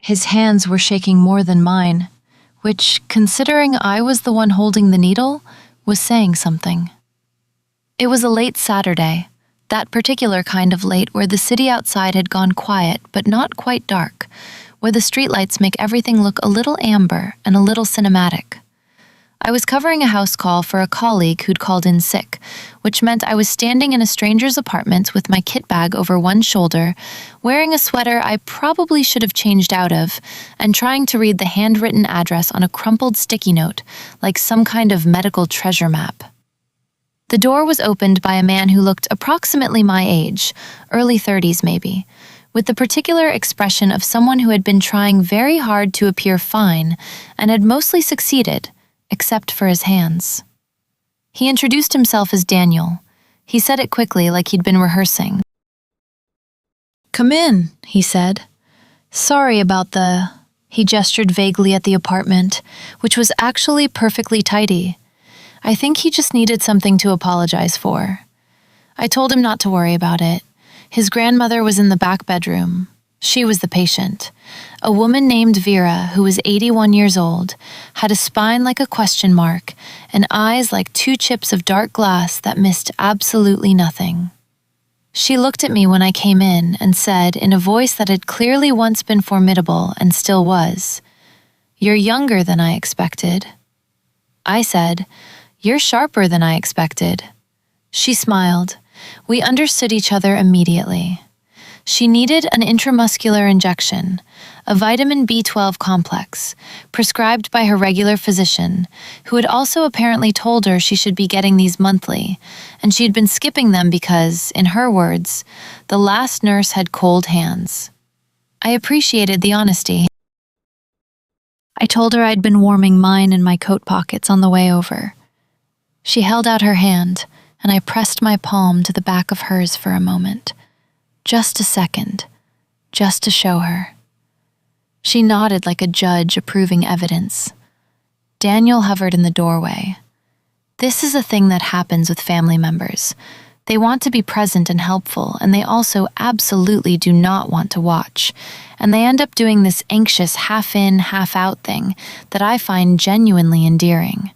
His hands were shaking more than mine, which, considering I was the one holding the needle, was saying something. It was a late Saturday, that particular kind of late where the city outside had gone quiet but not quite dark, where the streetlights make everything look a little amber and a little cinematic. I was covering a house call for a colleague who'd called in sick, which meant I was standing in a stranger's apartment with my kit bag over one shoulder, wearing a sweater I probably should have changed out of, and trying to read the handwritten address on a crumpled sticky note, like some kind of medical treasure map. The door was opened by a man who looked approximately my age, early 30s maybe, with the particular expression of someone who had been trying very hard to appear fine and had mostly succeeded, except for his hands. He introduced himself as Daniel. He said it quickly, like he'd been rehearsing. "Come in," he said. "Sorry about the..." He gestured vaguely at the apartment, which was actually perfectly tidy. I think he just needed something to apologize for. I told him not to worry about it. His grandmother was in the back bedroom. She was the patient. A woman named Vera, who was 81 years old, had a spine like a question mark and eyes like two chips of dark glass that missed absolutely nothing. She looked at me when I came in and said, in a voice that had clearly once been formidable and still was, "You're younger than I expected." I said, "You're sharper than I expected." She smiled. We understood each other immediately. She needed an intramuscular injection, a vitamin B12 complex, prescribed by her regular physician, who had also apparently told her she should be getting these monthly, and she had been skipping them because, in her words, the last nurse had cold hands. I appreciated the honesty. I told her I'd been warming mine in my coat pockets on the way over. She held out her hand, and I pressed my palm to the back of hers for a moment. Just a second, just to show her. She nodded like a judge approving evidence. Daniel hovered in the doorway. This is a thing that happens with family members. They want to be present and helpful, and they also absolutely do not want to watch, and they end up doing this anxious half-in, half-out thing that I find genuinely endearing.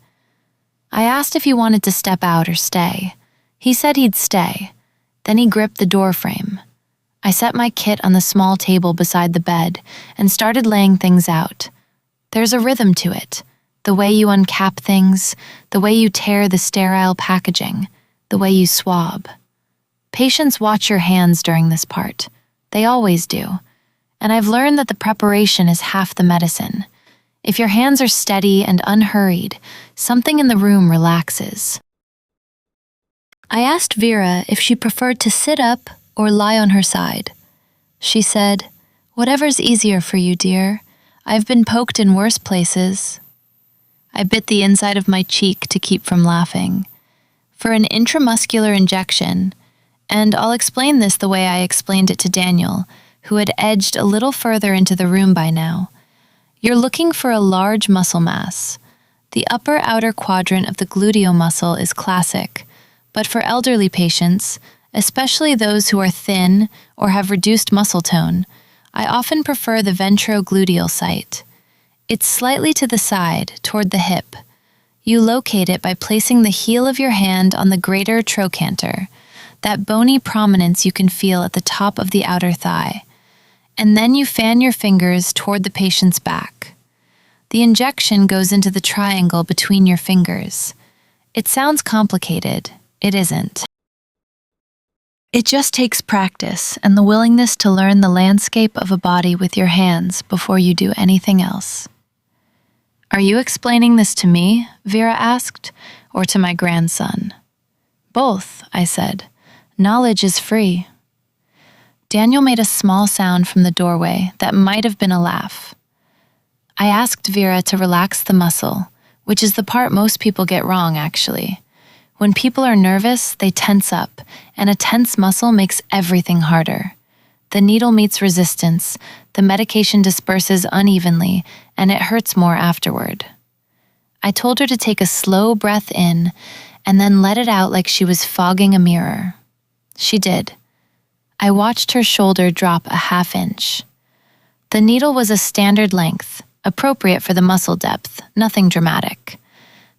I asked if he wanted to step out or stay. He said he'd stay. Then he gripped the door frame. I set my kit on the small table beside the bed and started laying things out. There's a rhythm to it. The way you uncap things, the way you tear the sterile packaging, the way you swab. Patients watch your hands during this part. They always do. And I've learned that the preparation is half the medicine. If your hands are steady and unhurried, something in the room relaxes. I asked Vera if she preferred to sit up or lie on her side. She said, "Whatever's easier for you, dear. I've been poked in worse places." I bit the inside of my cheek to keep from laughing. For an intramuscular injection, and I'll explain this the way I explained it to Daniel, who had edged a little further into the room by now, you're looking for a large muscle mass. The upper outer quadrant of the gluteal muscle is classic, but for elderly patients, especially those who are thin or have reduced muscle tone, I often prefer the ventrogluteal site. It's slightly to the side, toward the hip. You locate it by placing the heel of your hand on the greater trochanter, that bony prominence you can feel at the top of the outer thigh, and then you fan your fingers toward the patient's back. The injection goes into the triangle between your fingers. It sounds complicated. It isn't. It just takes practice and the willingness to learn the landscape of a body with your hands before you do anything else. "Are you explaining this to me?" Vera asked, "or to my grandson?" "Both," I said. "Knowledge is free." Daniel made a small sound from the doorway that might have been a laugh. I asked Vera to relax the muscle, which is the part most people get wrong, actually. When people are nervous, they tense up, and a tense muscle makes everything harder. The needle meets resistance, the medication disperses unevenly, and it hurts more afterward. I told her to take a slow breath in, and then let it out like she was fogging a mirror. She did. I watched her shoulder drop a half inch. The needle was a standard length, appropriate for the muscle depth, nothing dramatic.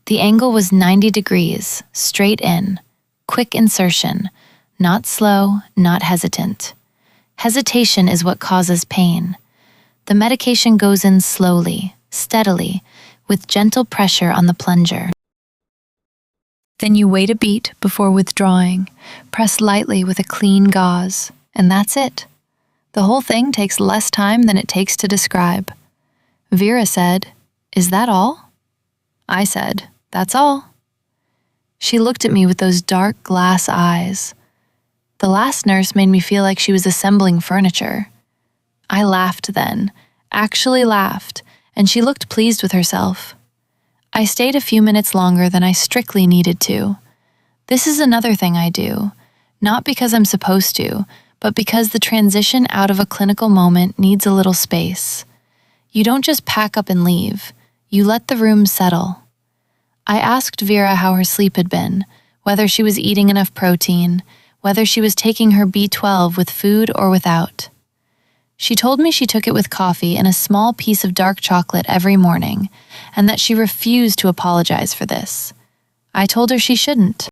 The angle was 90 degrees, straight in, quick insertion, not slow, not hesitant. Hesitation is what causes pain. The medication goes in slowly, steadily, with gentle pressure on the plunger. Then you wait a beat before withdrawing, press lightly with a clean gauze, and that's it. The whole thing takes less time than it takes to describe. Vera said, "Is that all?" I said, "That's all." She looked at me with those dark glass eyes. The last nurse made me feel like she was assembling furniture. I laughed then, actually laughed, and she looked pleased with herself. I stayed a few minutes longer than I strictly needed to. This is another thing I do, not because I'm supposed to, but because the transition out of a clinical moment needs a little space. You don't just pack up and leave. You let the room settle. I asked Vera how her sleep had been, whether she was eating enough protein, whether she was taking her B12 with food or without. She told me she took it with coffee and a small piece of dark chocolate every morning, and that she refused to apologize for this. I told her she shouldn't.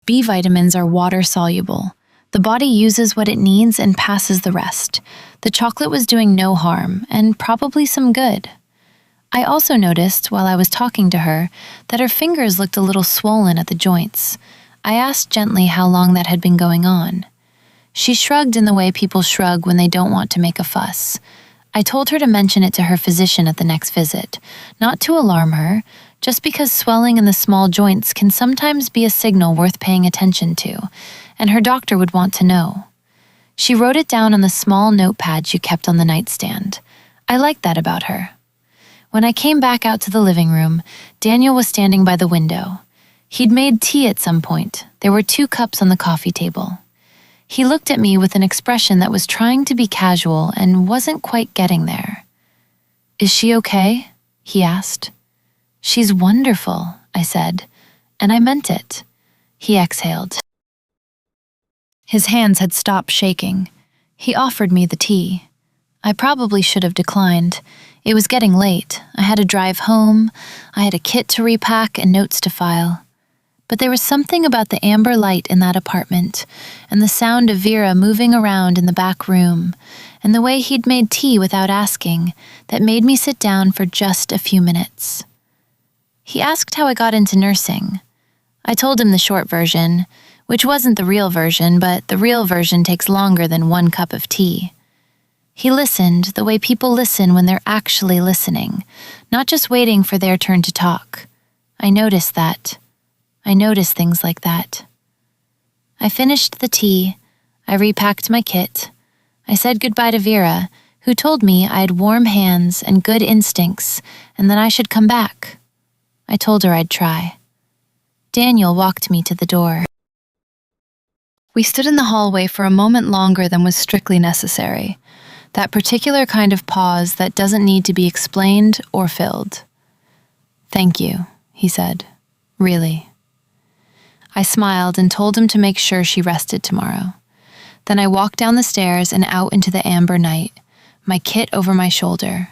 B vitamins are water-soluble. The body uses what it needs and passes the rest. The chocolate was doing no harm, and probably some good. I also noticed, while I was talking to her, that her fingers looked a little swollen at the joints. I asked gently how long that had been going on. She shrugged in the way people shrug when they don't want to make a fuss. I told her to mention it to her physician at the next visit, not to alarm her, just because swelling in the small joints can sometimes be a signal worth paying attention to, and her doctor would want to know. She wrote it down on the small notepad she kept on the nightstand. I liked that about her. When I came back out to the living room, Daniel was standing by the window. He'd made tea at some point. There were 2 cups on the coffee table. He looked at me with an expression that was trying to be casual and wasn't quite getting there. "Is she okay?" he asked. "She's wonderful," I said, and I meant it. He exhaled. His hands had stopped shaking. He offered me the tea. I probably should have declined. It was getting late. I had to drive home. I had a kit to repack and notes to file. But there was something about the amber light in that apartment, and the sound of Vera moving around in the back room, and the way he'd made tea without asking, that made me sit down for just a few minutes. He asked how I got into nursing. I told him the short version, which wasn't the real version, but the real version takes longer than 1 cup of tea. He listened the way people listen when they're actually listening, not just waiting for their turn to talk. I noticed that. I noticed things like that. I finished the tea. I repacked my kit. I said goodbye to Vera, who told me I had warm hands and good instincts and that I should come back. I told her I'd try. Daniel walked me to the door. We stood in the hallway for a moment longer than was strictly necessary. That particular kind of pause that doesn't need to be explained or filled. "Thank you," he said. "Really." I smiled and told him to make sure she rested tomorrow. Then I walked down the stairs and out into the amber night, my kit over my shoulder,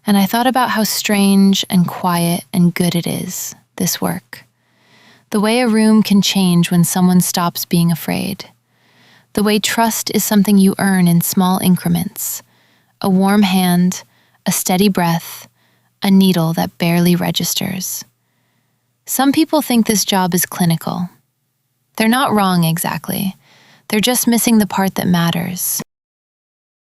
and I thought about how strange and quiet and good it is, this work. The way a room can change when someone stops being afraid. The way trust is something you earn in small increments. A warm hand, a steady breath, a needle that barely registers. Some people think this job is clinical. They're not wrong exactly. They're just missing the part that matters.